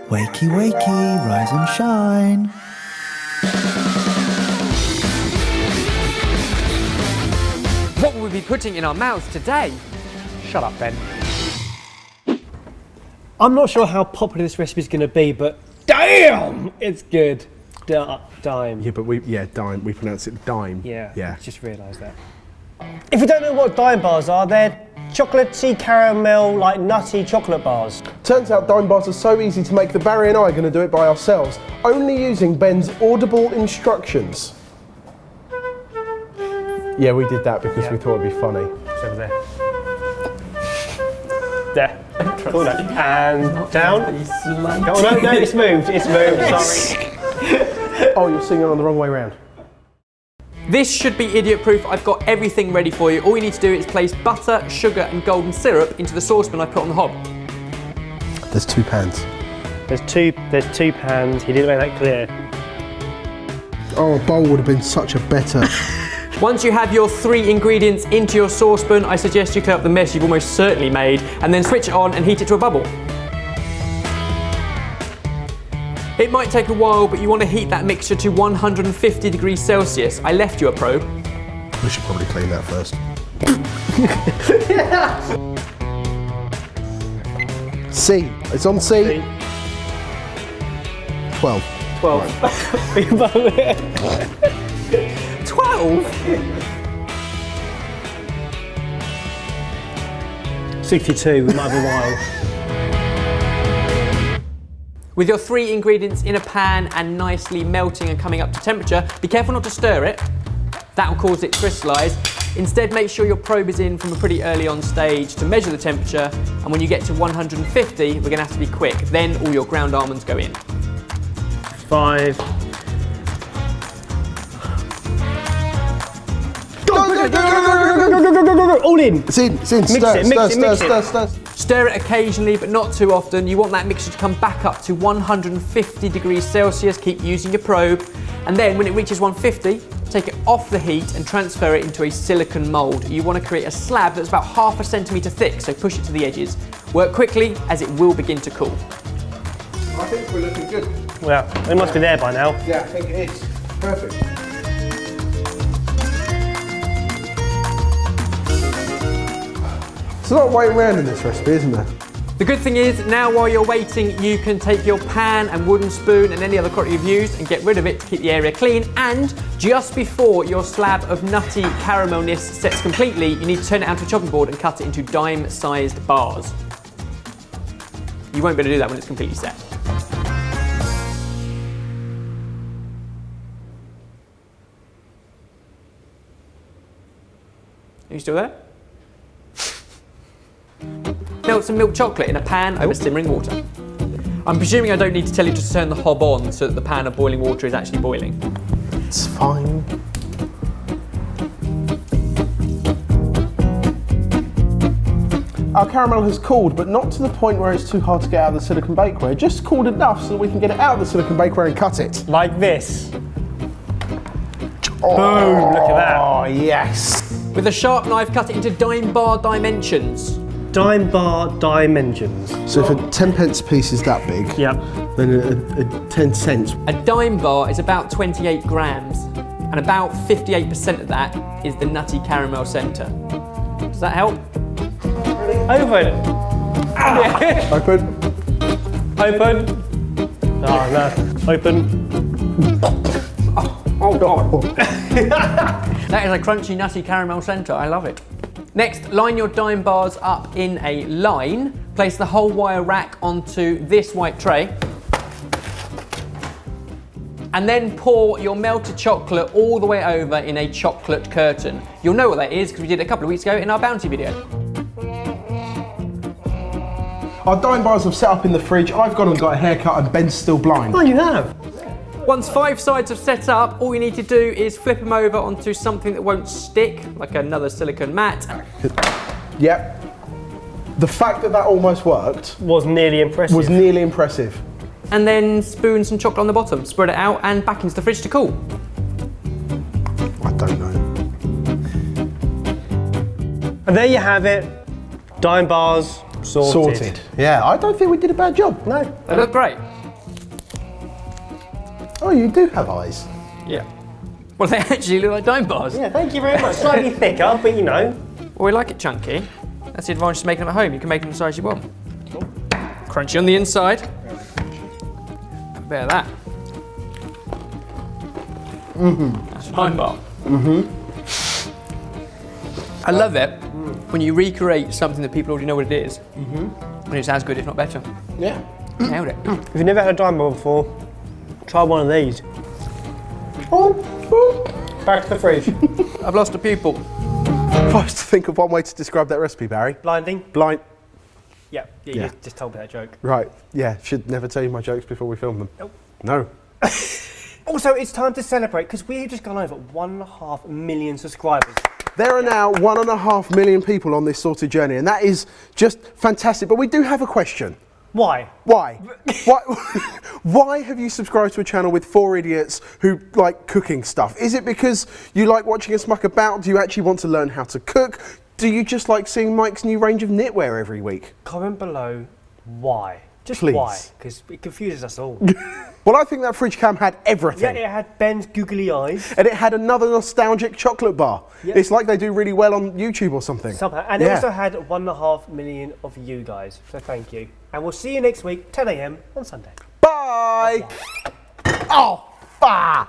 Wakey, wakey, rise and shine. What will we be putting in our mouths today? Shut up, Ben. I'm not sure how popular this recipe is going to be, but damn, it's good. Dime. Yeah, but dime. We pronounce it dime. Yeah. Yeah. Just realised that. If you don't know what dime bars are, they're chocolatey caramel, like nutty chocolate bars. Turns out dime bars are so easy to make that Barry and I are going to do it by ourselves, only using Ben's audible instructions. Yeah, we did that because we thought it'd be funny. It's over there. There. Cool that. And down. Oh, no, it's moved. It's moved, sorry. Oh, you're singing on the wrong way round. This should be idiot proof. I've got everything ready for you. All you need to do is place butter, sugar and golden syrup into the saucepan I put on the hob. There's 2 pans. There's two pans. He didn't make that clear. Oh, a bowl would have been such a better... Once you have your 3 ingredients into your saucepan, I suggest you clear up the mess you've almost certainly made and then switch it on and heat it to a bubble. It might take a while, but you want to heat that mixture to 150 degrees Celsius. I left you a probe. We should probably clean that first. C. It's on C. 12. 12. 12? 62, we might have a while. With your 3 ingredients in a pan and nicely melting and coming up to temperature, be careful not to stir it. That will cause it to crystallise. Instead, make sure your probe is in from a pretty early on stage to measure the temperature, and when you get to 150, we're going to have to be quick. Then all your ground almonds go in. 5. Go. All in. It's in. Mix it. Stir it occasionally, but not too often. You want that mixture to come back up to 150 degrees Celsius. Keep using your probe. And then when it reaches 150, take it off the heat and transfer it into a silicone mould. You want to create a slab that's about ½ centimetre thick, so push it to the edges. Work quickly as it will begin to cool. I think we're looking good. Well, it must be there by now. Yeah, I think it is. Perfect. There's a lot of waiting around in this recipe, isn't there? The good thing is, now while you're waiting, you can take your pan and wooden spoon and any other crockery you've used and get rid of it to keep the area clean. And just before your slab of nutty caramelness sets completely, you need to turn it onto a chopping board and cut it into dime-sized bars. You won't be able to do that when it's completely set. Are you still there? Melt some milk chocolate in a pan over simmering water. I'm presuming I don't need to tell you to turn the hob on so that the pan of boiling water is actually boiling. It's fine. Our caramel has cooled, but not to the point where it's too hard to get out of the silicone bakeware. Just cooled enough so that we can get it out of the silicone bakeware and cut it. Like this. Oh, boom, look at that. Oh, yes. With a sharp knife, cut it into dime bar dimensions. Dime bar dimensions. So if a 10p piece is that big, Yep. then a 10 cents. A dime bar is about 28 grams, and about 58% of that is the nutty caramel centre. Does that help? Open. Open. Open. Oh no. Open. Oh God. That is a crunchy, nutty caramel centre. I love it. Next, line your dime bars up in a line. Place the whole wire rack onto this white tray. And then pour your melted chocolate all the way over in a chocolate curtain. You'll know what that is because we did it a couple of weeks ago in our bounty video. Our dime bars have set up in the fridge. I've gone and got a haircut and Ben's still blind. Oh, you have? Once 5 sides have set up, all you need to do is flip them over onto something that won't stick, like another silicone mat. Yep. The fact that that almost worked Was nearly impressive. was nearly impressive. And then spoon some chocolate on the bottom, spread it out and back into the fridge to cool. I don't know. And there you have it. Dime bars sorted. Yeah, I don't think we did a bad job. No. They look great. Oh, you do have eyes. Yeah. Well, they actually look like Dime bars. Yeah, thank you very much. Slightly thicker, but you know. Well, we like it chunky. That's the advantage of making them at home. You can make them the size you want. Crunchy on the inside. A bit of that. That's Dime bar. I love it when you recreate something that people already know what it is. And it's as good, if not better. Yeah. Nailed it. If you've never had a Dime bar before, try one of these. Back to the fridge. I've lost a pupil. If I was to think of one way to describe that recipe, Barry. Blinding? Blind. Yeah, Yeah. you just told me that joke. Right. Yeah. Should never tell you my jokes before we film them. Nope. No. Also, it's time to celebrate because we've just gone over 1.5 million subscribers. There are now 1.5 million people on this sorted journey, and that is just fantastic. But we do have a question. Why? Why? Why have you subscribed to a channel with 4 idiots who like cooking stuff? Is it because you like watching us muck about? Do you actually want to learn how to cook? Do you just like seeing Mike's new range of knitwear every week? Comment below why. Just Please. why, because it confuses us all. Well, I think that fridge cam had everything. Yeah, it had Ben's googly eyes. And it had another nostalgic chocolate bar. Yeah. It's like they do really well on YouTube or something. Somehow. And it also had 1.5 million of you guys. So thank you. And we'll see you next week, 10 a.m. on Sunday. Bye! Oh, bah!